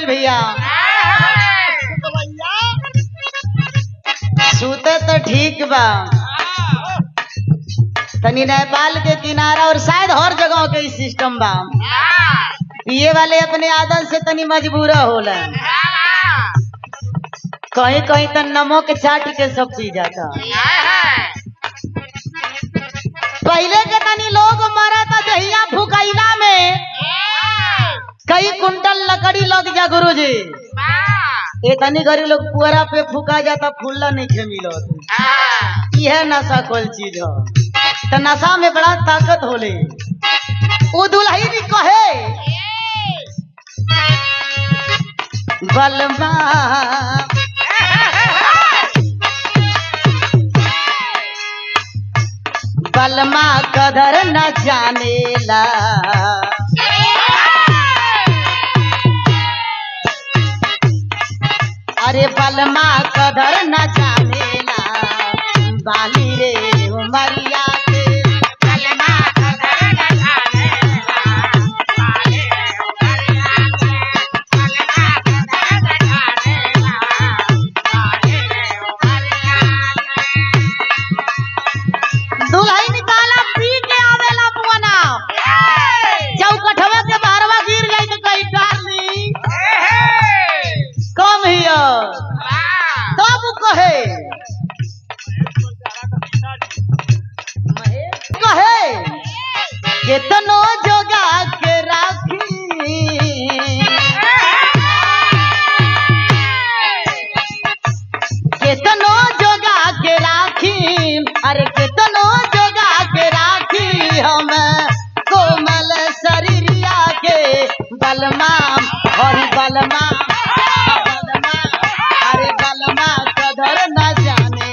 भैया सूते तो ठीक बा तनी नेपाल के किनारा और शायद हर जगह के सिस्टम बा पिए वाले अपने आदत से तनी मजबूर होला कहीं कहीं तो नमक चाट के सब पी जाता पहले के तनी लोग मरा था दहिया फुकैला में कई कुंटल लकड़ी लग जा गुरुजी ये तनी गरीब लोग पुअरा पे फूका जाता फूलला नहीं खे मिलो यह नशा कोई चीज हो तो नशा में बड़ा ताकत होले वो दुल्ही भी कहे बलमा बलमा कदर न जानेला अरे बलमा कदर न जानेला बाली रे उमरिया के बलमा कदर न जानेला बाली रे उमरिया के बलमा कदर न जानेला बाली रे उमरिया के दुल्ही निकाला पी के आवेला बुआना चौकठवा के बारवा गिर गई तो कहीं डाली कम हिया तब कहे केतनो जोगा के राखी केतनो जोगा के राखी अरे केतनो जोगा के राखी हम कोमल शरीरिया के बलमा और बलमा अरे बलमा कदर न जाने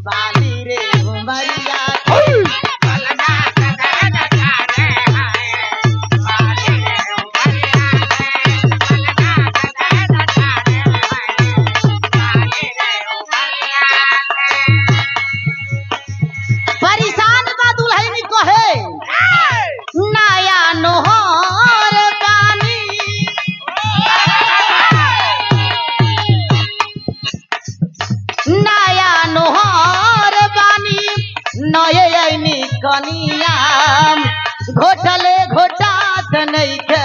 बाली रे उमरिया बलमा कदर न जाने बाली रे उमरिया बलमा कदर न जाने बाली रे उमरिया परेशान बा दुल्हन कहे नया नोहर नया नोहर बानी नये कनिया घोटले घोटात नहीं के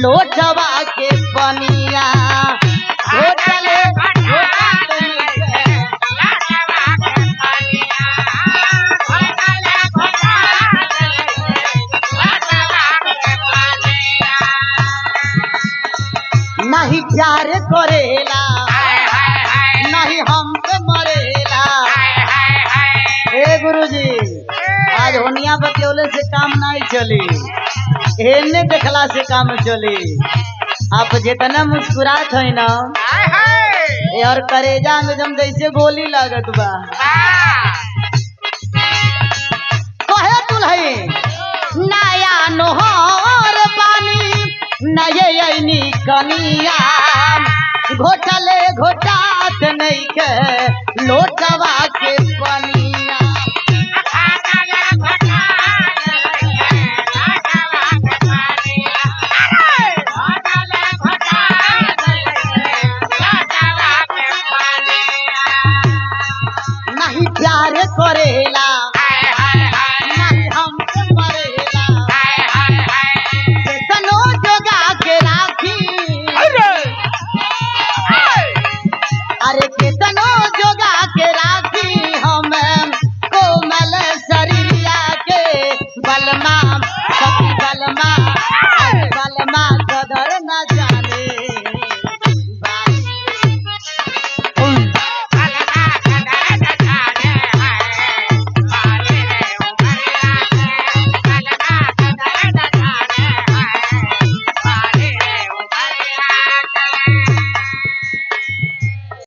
लोटवा के पनिया घोटले घोटात नहीं के लोटवा के पनिया घोटले घोटात नहीं के लोटवा के पनिया नहीं प्यार करेला नहीं हम पे मरेला हे गुरुजी आज होनिया बतौले से काम नहीं चली एने देखला से काम चली आप जितना मुस्कुरात है ना और करेजा में जम जैसे गोली लागत बा कहे दुल्ही नया नोहर पानी नये कनिया घोटले घोटात नहीं के लोटवा